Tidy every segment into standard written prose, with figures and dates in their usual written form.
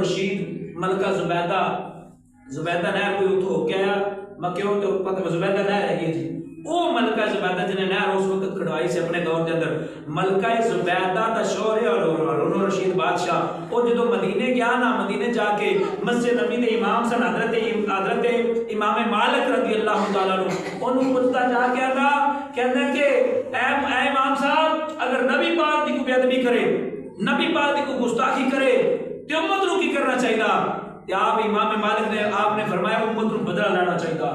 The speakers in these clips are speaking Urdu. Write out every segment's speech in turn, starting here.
الرشید ملکہ زبیدہ نہر کوئی اتو ہو گیا مکیوں تو پتہ زبیدہ نہر ہے جی او ملکہ زبیدہ جنہیں نہر اس وقت کڑوائی سے اپنے دور کے اندر ملکہ زبیدہ دا شوہر ہے اور ہارون الرشید بادشاہ او جدو مدینے گیا نا مدینے جا کے مسجد نبی دے امام سن حضرت امام مالک رضی اللہ تعالیٰ عنہ انہوں پتہ جا کے آتا کہنا کہ اے امام صاحب اگر نبی پاک دی کو بے ادبی کرے نبی پاک دی کو گستاخی کرے تو امت رو کی کرنا چاہیے یا آپ امام مالک نے آپ نے فرمایا امت رو بدلہ لینا چاہیے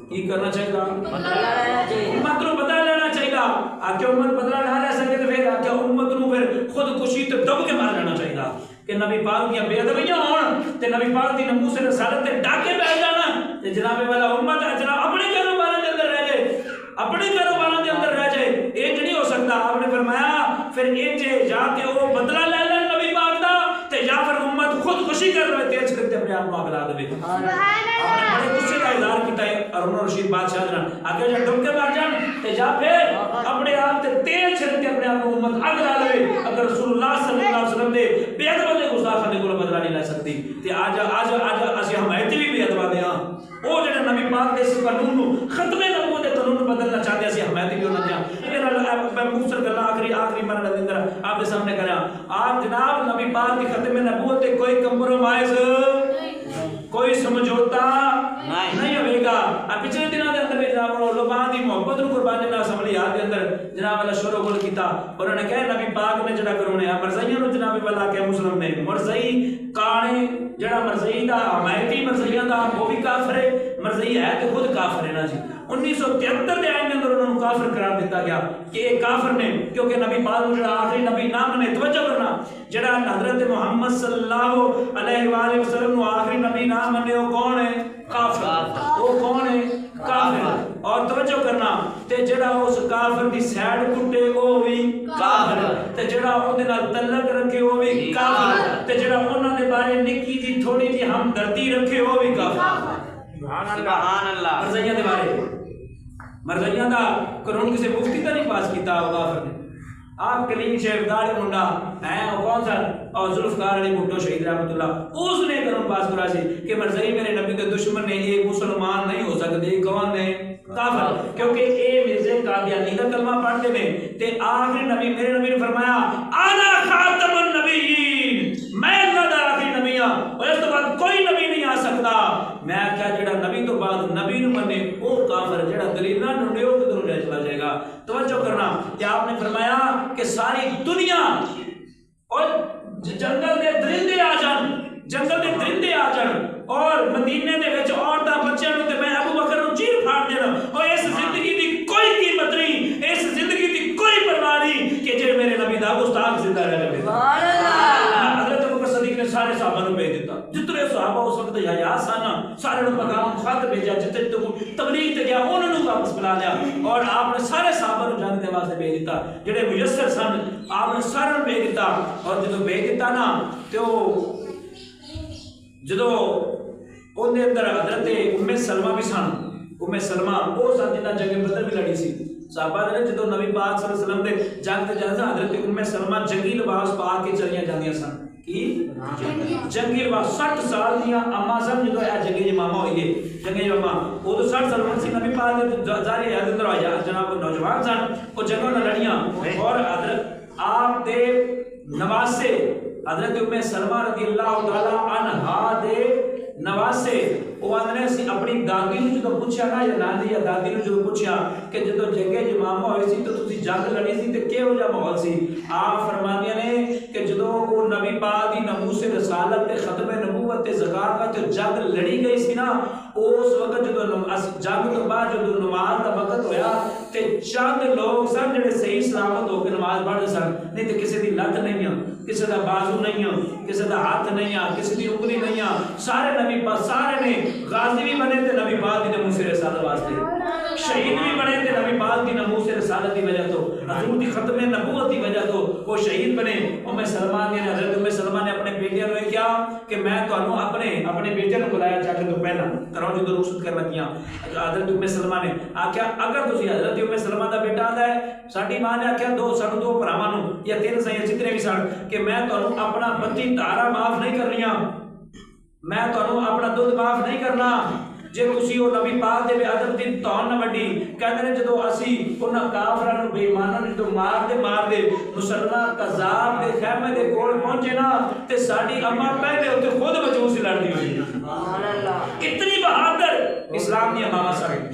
کی کرنا چاہیے امت رو بدلہ لینا چاہیے آکے امت بدلہ نہ لے سکے تو پھر آکے امت رو پھر خود کشی تو دب کے مار لینا چاہیے کہ نبی پاک کی بے ادبیاں ہون تے نبی پاک دی نموس رسالت تے ڈاکے بیٹھ جانا تے جناب والا امت جناب اپنے کاروبار دے اندر رہ جائے اپنے کاروبار دے اندر رہ جائے ایک نہیں ہو سکتا آپ نے فرمایا پھر انجے جا کے وہ بدلہ لے لیں نبی پاک دا تے یا پھر امت خود خوشی کر رہے تیز کرتے اپنے آپ کو آگلا دے آپ نے بڑے غصے کا اظہار کیتا ہے ہارون الرشید بادشاہ جنان آگے جا ڈب کے مار جان تے یا پھر اپنے آپ تے تیز چھڑتے اپنے آپ کو امت آگلا دے اگر رسول اللہ صلی اللہ علیہ وسلم دے بے ادب دے گستاخ نے کو بدلہ نہیں لے سکتی تے آج اسی حمایت بھی بے ادب دے ہاں وہ جڑے نبی پاک دے اس قانون نو ختم نبوت دے قانون بدلنا چاہتے اسی حمایت بھی ہونا چاہیے میں مختصر گلا آخری مرحلہ دے اندر آپ کے سامنے کرا آپ جناب نبی پاک کی ختم نبوت تے کوئی کمپرومائز کوئی سمجھوتا نہیں ہوئے گا آپ پچھلے دنوں دے اندر جناب لوگاں دی محبت نو قربان جناب اسمبلی یاد دے اندر جناب اللہ شور و گل کیتا انہوں نے کہا نبی پاک نے جڑا کرونے مرزائیاں نو جناب والا کہ مسلم نے مرزائی کانے جڑا مرزائی دا حمایتی مرزائیاں دا وہ بھی کافر ہے مرزائی ہے تو خود کافر ہے نا جی 1973 دے آئین اندر انہوں نے کافر قرار دیتا گیا کہ ایک کافر نے کیونکہ نبی پاک جڑا آخری نبی نام نے توجہ کرنا جڑا حضرت محمد صلی اللہ علیہ وآلہ وسلم نو آخری نبی نام نے وہ کون ہے کافر وہ کون ہے کافر اور توجہ کرنا تے جڑا اس کافر دی سیڈ کٹے وہ بھی کافر تے جڑا اون دے نال تعلق رکھے وہ بھی کافر تے جڑا انہاں دے بارے نکی جی تھوڑی جی ہمدردی رکھے وہ بھی کافر سبحان اللہ مرزائیاں دے بارے مرزائیاں دا قانون کسے مفتی تا نہیں پاس کیتا وہ کافر نے آپ کلیم شیخ داڑی منڈا ہے وہ کون سا اور ذوالفقار علی بھٹو شہید رحمۃ اللہ اس نے قانون پاس کرا سی کہ مرزائی میرے نبی کے دشمن نے ایک مسلمان نہیں ہو سکتے کون نے کافر کیونکہ اے مرزا قادیانی دا کلمہ پڑھتے نے تے آخری نبی میرے نبی نے فرمایا انا خاتم النبیین میں اللہ دا آخری نبی ہاں اور اس تو بعد کوئی نبی نہیں آ سکتا میں کیا جڑا نبی تو بعد نبی نو منے وہ کافر جڑا دلیل نہ ڈھونڈے وہ کدھر لے چلا جائے گا توجہ کرنا کہ آپ نے فرمایا کہ ساری دنیا اور جنگل دے درندے آ جان جنگل دے درندے آ جان اور مدینے دے وچ عورتاں بچیاں نو تے میں ابو بکر نو چیر پھاڑ دینا اور اس زندگی دی کوئی قیمت نہیں اس زندگی دی کوئی پرواہ نہیں کہ جے میرے نبی دا گستاخ زندہ رہ جائے سبحان اللہ حضرت ابو بکر صدیق نے سارے صحابہ نو بھیج دیتا جتنے صحابہ اس وقت حیا سن سارے نو پیغام خط بھیجا جتے تبلیغ تے گیا انہاں نو واپس بلا لیا اور آپ نے سارے صحابہ نو جانے دے واسطے بھیج دیتا جڑے میسر سن آپ نے سارے نو بھیج دیتا اور جدوں بھیج دیتا نا تے جدو ان دے اندر حضرت ام سلمہ بھی سن ام سلمہ وہ سن جنہ جنگ بدر بھی لڑی سی صحابہ نے جدو نبی پاک صلی اللہ علیہ وسلم دے جنگ تے جانا حضرت ام سلمہ جنگی لباس پا کے چلیاں جاندیاں سن کی جنگی لباس 60 سال دیاں اما سن جدو اے جنگی ماما ہوئی ہے جنگی ماما وہ تو 60 سال عمر سی نبی پاک دے ظاہر ہے اندر آیا جناب نوجوان سن وہ جنگوں نہ لڑیاں اور حضرت آپ دے نواسے حضرت ام سلمہ رضی اللہ تعالی عنہا دے نواسے وہ آدھنے سی اپنی دادی نو جدو پوچھا نا یا نانی یا دادی نو جدو پوچھا کہ جدو جنگے جمامہ ہوئی سی تو تسی جنگ لڑی سی تے کیا ہو جا محول سی آپ فرمانیاں نے کہ جدو وہ نبی پاک دی نموس رسالت تے ختم نبوت تے زکات کا جو جنگ لڑی گئی سی نا اس وقت جدو جنگ تو بعد جدو نماز دا وقت ہویا تے چند لوگ سن جڑے صحیح سلامت ہو کے نماز پڑھ سن نہیں تے کسی دی لت نہیں ہے کسی دا بازو نہیں ہے کسی دا ہاتھ نہیں ہے کسی دی انگلی نہیں ہے سارے نبی پاک سارے نے غازی بھی بنے تھے نبی پاک دی نموس رسالت واسطے شہید بھی بنے تھے نبی پاک دی نموس رسالت دی وجہ تو حضور دی ختم نبوت دی وجہ تو وہ شہید بنے ام سلمہ نے حضرت ام سلمہ نے اپنے بیٹیاں نو کیا کہ میں تانوں اپنے بیٹے نے بلایا جانے تو پہلا کرو جو رخصت کر لگیاں حضرت ام سلمہ نے آکھیا اگر تسی حضرت ام سلمہ دا بیٹا آندا ہے ساڈی ماں نے آکھیا سانو دو بھراواں نوں یا تین سائیں جتنے بھی سن کہ میں تانوں اپنا 32 دھارا معاف نہیں کرنیاں میں تانوں اپنا دودھ معاف نہیں کرنا جے تسی او نبی پاک دے بے ادب دی توہین نہ وڈی کہندے نے جدوں اسی انہاں کافراں نوں بے ایماناں نوں جدوں مار دے مسلمان قذاب دے خیمے دے کول پہنچے نا تے ساڈی اماں پہلے اوتے خود بچوں سے لڑدی ہوئی سبحان اللہ اتنی بہادر اسلام دی اماں سن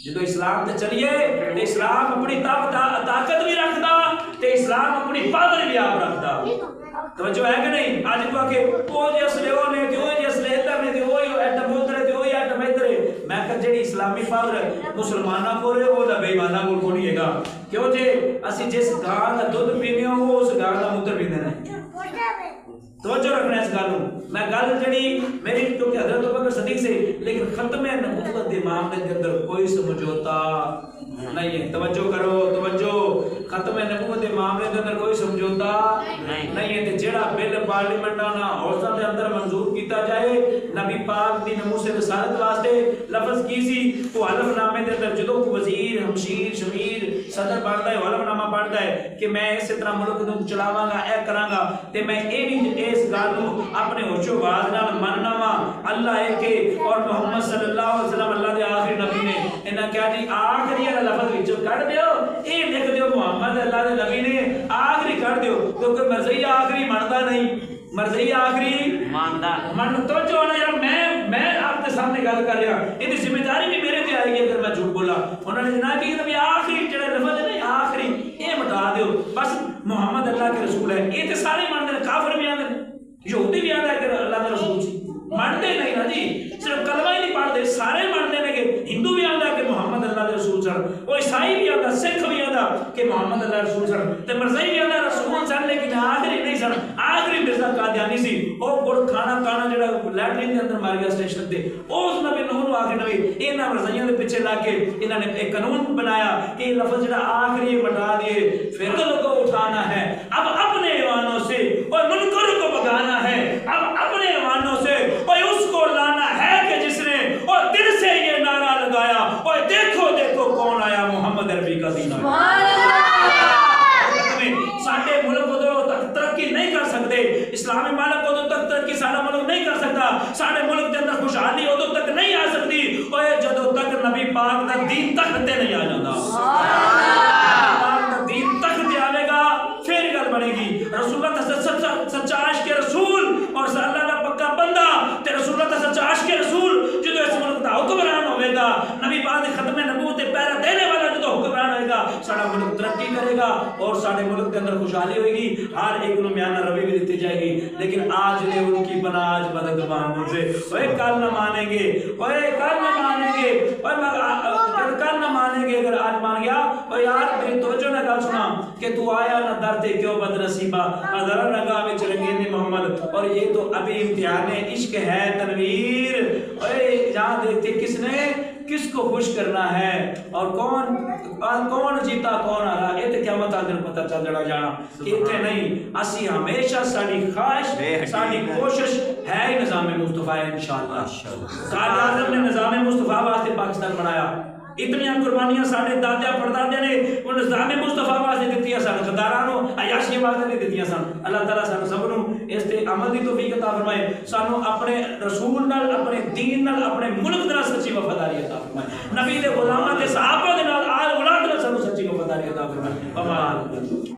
جدوں اسلام تے چلیے تے اسلام اپنی طاقت بھی رکھدا تے اسلام اپنی پاور بھی آپ رکھدا توجہ ہے کہ نہیں آج کو کہ او جے اسلے او نے تے او جے اسلے ادھر نے تے او ایٹم ادھر تے او ایٹم ادھر میں کہ جڑی اسلامی پاور مسلماناں کو رے وہ بے ایماناں کو نہیں ہے گا کیوں جے اسی جس گاں دا دودھ پینے ہو اس گاں دا موتر پیندے نے توجہ رکھنا اس گل میں گل جڑی میری کیونکہ حضرت ابوبکر صدیق سے لیکن ختم نبوت دے معاملے کے اندر کوئی سمجھوتا نہیں ہے توجہ کرو توجہ ختم نبوت دے معاملے کے اندر کوئی سمجھوتا نہیں ہے تے جڑا بل پارلیمنٹاں نا ہاؤساں دے اندر منظور کیتا جائے نبی پاک دی ناموس رسالت واسطے لفظ کی سی وہ حلف نامے دے اندر جدوں کو وزیر ہمشیر شمیر صدر پڑھدا ہے حلف نامہ پڑھدا ہے کہ میں اس طرح ملک نوں چلاواں گا اے کراں گا تے میں اے بھی اس گل نوں اپنے ہوش و باز نال مننا وا اللہ ہے کہ اور محمد صلی اللہ علیہ وسلم اللہ دے آخری نبی نے انہاں کہا جی آخری لفظ وچوں کڈ دیو اے لکھ دیو محمد اللہ دے نبی نے آخری کر دیو کیونکہ مرضی آخری مندا نہیں مرضی آخری ماندا من تو جو نا یار میں آپ کے سامنے گل کر رہا یہ ذمہ داری بھی میرے تے آئے گی اگر میں جھوٹ بولا انہوں نے جناب کہ نبی آخری جڑے لفظ نہیں آخری اے مٹا دیو بس محمد اللہ کے رسول ہے یہ تے سارے مانتے ہیں کافر بھی آندے یہودی بھی آندا ہے کہ اللہ کا رسول سی مانتے نہیں نا جی صرف کلمہ ہی نہیں پڑھتے سارے مانتے ہیں کہ ہندو بھی آندا کہ محمد اللہ کے رسول سن وہ عیسائی بھی آندا سکھ بھی آندا کہ محمد اللہ کے رسول سن تے مرزائی بھی آندا رسول سن لیکن آخری نہیں سن آخری مرزا قادیانی سی او گڑ کھانا جڑا لیٹرین دے اندر مار گیا اسٹیشن تے اس نبی نوح آخری نبی انہاں مرزائیاں دے پیچھے لگ کے انہاں نے ایک قانون بنایا کہ یہ لفظ جڑا آخری مٹا دیے پھر کو اٹھانا ہے اب اپنے ایوانوں سے اور منکر کو بھگانا ہے اب اپنے ایوانوں سے اور اس کو لانا ہے کہ جس نے اور دل سے یہ نعرہ لگایا اور دیکھو دیکھو کون آیا محمد عربی کا دین ساڈے ملک کو تو ترقی نہیں کر سکتے اسلامی ملک کو تو تک ترقی سارا ملک نہیں کر سکتا ساڈے ملک کے اندر خوشحالی ہو تو تک نہیں آ سکتی اور جدوں تک نبی پاک کا دین تخت تے نہیں آ جاتا دین تخت تے آوے گا پھر گل بنے گی رسول اللہ سچا عاشق رسول اور اللہ کا پکا بندہ تے رسول اللہ سچا عاشق رسول جدوں اس ملک دا حکمران ہوے گا نبی پاک دے ختم نبوت تے پہرا دینے والا جدوں حکمران ہوے گا سارا ملک ترقی کرے گا اور سارے ملک کے اندر خوشحالی ہوئے گی ہر ایک کو میانہ روی بھی دیتی جائے گی لیکن آج نے ان کی بنا آج بدگمان سے اوے کل نہ مانیں گے اوے کل نہ مانیں گے اوے کل نہ مانیں گے اگر آج مان گیا اوے یار میری توجہ نہ گل سنا کہ تو آیا نہ در تے کیوں بد نصیبہ ہزارہ نگاہ وچ رنگین محمد اور یہ تو ابھی امتحان عشق ہے تنویر اوے یہاں دیکھتے کس نے کس کو خوش کرنا ہے اور کون جیتا کون ہارا یہ تے قیامت والے دن پتہ چل جڑا جانا ایتھے نہیں اسی ہمیشہ ساری خواہش ساری کوشش ہے ہی نظام مصطفیٰ انشاءاللہ قائد اعظم نے نظام مصطفیٰ واسطے پاکستان بنایا اتنی قربانیاں ساڈے دادے پردادے نے وہ نظام مصطفیٰ واسطے دتیاں سن غدارانو عیاشی واسطے نہیں دتیاں سن اللہ تعالیٰ سانو سب نو اس تے عمل دی توفیق عطا فرمائے سانو اپنے رسول نال اپنے دین نال اپنے ملک نال سچی وفاداری عطا فرمائے نبی دے غلاماں تے صحابہ دے نال آل اولاد نال سانو سچی وفاداری عطا فرمائے